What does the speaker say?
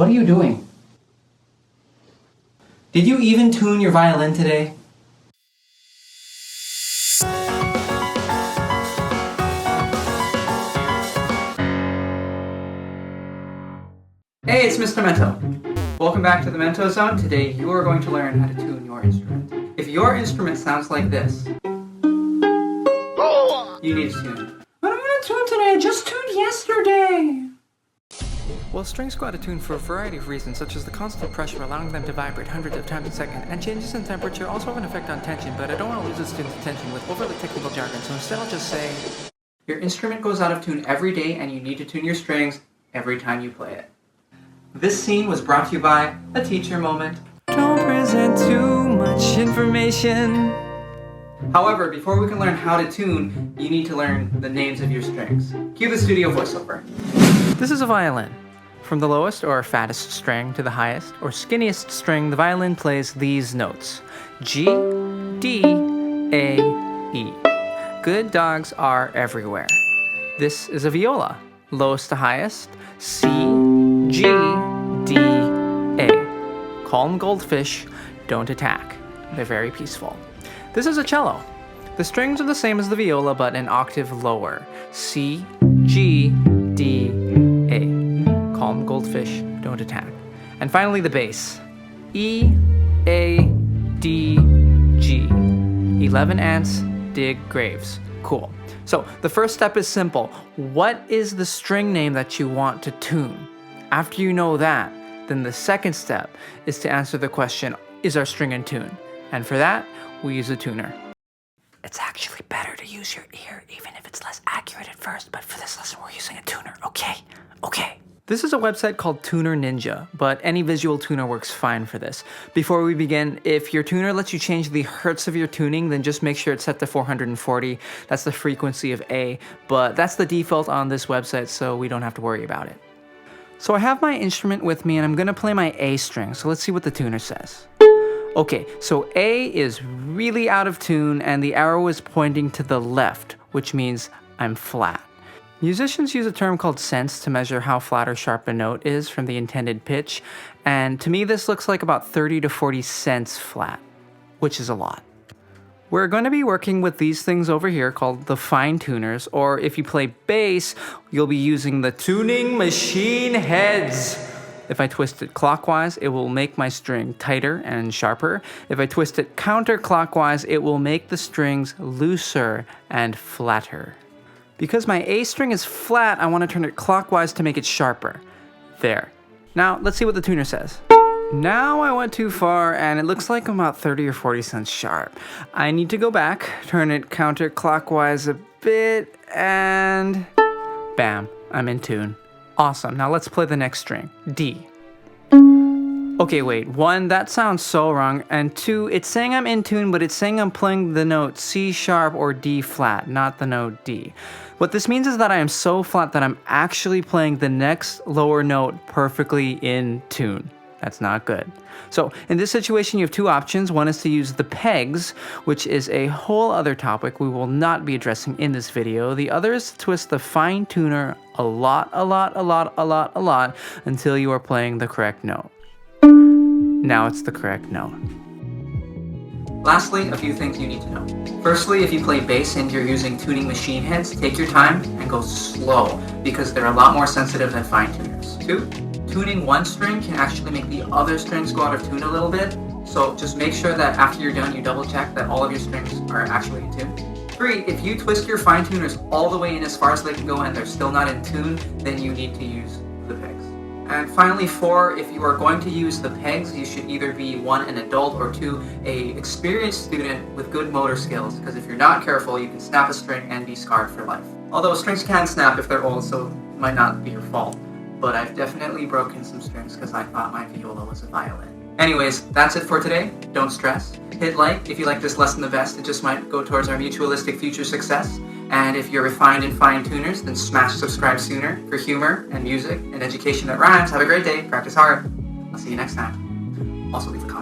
what are you doing? Did you even tune your violin today? Hey, it's Mr. Mento. Welcome back to the Mento Zone. Today you are going to learn how to tune your instrument. If your instrument sounds like this, you need to tune it. But I'm going to tune today, I just tuned yesterday. Well, strings go out of tune for a variety of reasons, such as the constant pressure allowing them to vibrate hundreds of times a second, and changes in temperature also have an effect on tension, but I don't want to lose the student's attention with overly technical jargon, so instead I'll just say, your instrument goes out of tune every day and you need to tune your strings every time you play it. This scene was brought to you by a teacher moment. Don't present too much information. However, before we can learn how to tune, you need to learn the names of your strings. Cue the studio voiceover. This is a violin. From the lowest or fattest string to the highest or skinniest string, the violin plays these notes: G, D, A, E. Good dogs are everywhere. This is a viola. Lowest to highest, C, G, D, A. Calm goldfish, don't attack. They're very peaceful. This is a cello. The strings are the same as the viola, but an octave lower. C, G, D, A. Calm goldfish, don't attack. And finally the bass. E, A, D, G. 11 ants dig graves. Cool. So the first step is simple. What is the string name that you want to tune? After you know that, then the second step is to answer the question, is our string in tune? And for that, we use a tuner. It's actually better to use your ear, even if it's less accurate at first, but for this lesson, we're using a tuner, okay? Okay. This is a website called Tuner Ninja, but any visual tuner works fine for this. Before we begin, if your tuner lets you change the hertz of your tuning, then just make sure it's set to 440. That's the frequency of A, but that's the default on this website, so we don't have to worry about it. So I have my instrument with me and I'm gonna play my A string, so let's see what the tuner says. Okay, so A is really out of tune and the arrow is pointing to the left, which means I'm flat. Musicians use a term called cents to measure how flat or sharp a note is from the intended pitch, and to me this looks like about 30 to 40 cents flat, which is a lot. We're going to be working with these things over here called the fine tuners, or if you play bass, you'll be using the tuning machine heads. If I twist it clockwise, it will make my string tighter and sharper. If I twist it counterclockwise, it will make the strings looser and flatter. Because my A string is flat, I want to turn it clockwise to make it sharper. There. Now, let's see what the tuner says. Now I went too far and it looks like I'm about 30 or 40 cents sharp. I need to go back, turn it counterclockwise a bit, and bam, I'm in tune. Awesome, now let's play the next string, D. Okay, wait, 1, that sounds so wrong, and 2, it's saying I'm in tune, but it's saying I'm playing the note C sharp or D flat, not the note D. What this means is that I am so flat that I'm actually playing the next lower note perfectly in tune. That's not good. So in this situation, you have two options. One is to use the pegs, which is a whole other topic we will not be addressing in this video. The other is to twist the fine tuner a lot until you are playing the correct note. Now it's the correct note. Lastly, a few things you need to know. Firstly, if you play bass and you're using tuning machine heads, take your time and go slow because they're a lot more sensitive than fine tuners. 2, tuning one string can actually make the other strings go out of tune a little bit, so just make sure that after you're done, you double check that all of your strings are actually in tune. 3, if you twist your fine tuners all the way in as far as they can go and they're still not in tune, then you need to use the pegs. And finally, 4, if you are going to use the pegs, you should either be 1, an adult, or 2, an experienced student with good motor skills, because if you're not careful, you can snap a string and be scarred for life. Although strings can snap if they're old, so it might not be your fault. But I've definitely broken some strings because I thought my viola was a violin. Anyways, that's it for today. Don't stress. Hit like if you like this lesson the best. It just might go towards our mutualistic future success. And if you're refined in fine tuners, then smash subscribe sooner for humor and music and education that rhymes. Have a great day. Practice hard. I'll see you next time. Also leave a comment.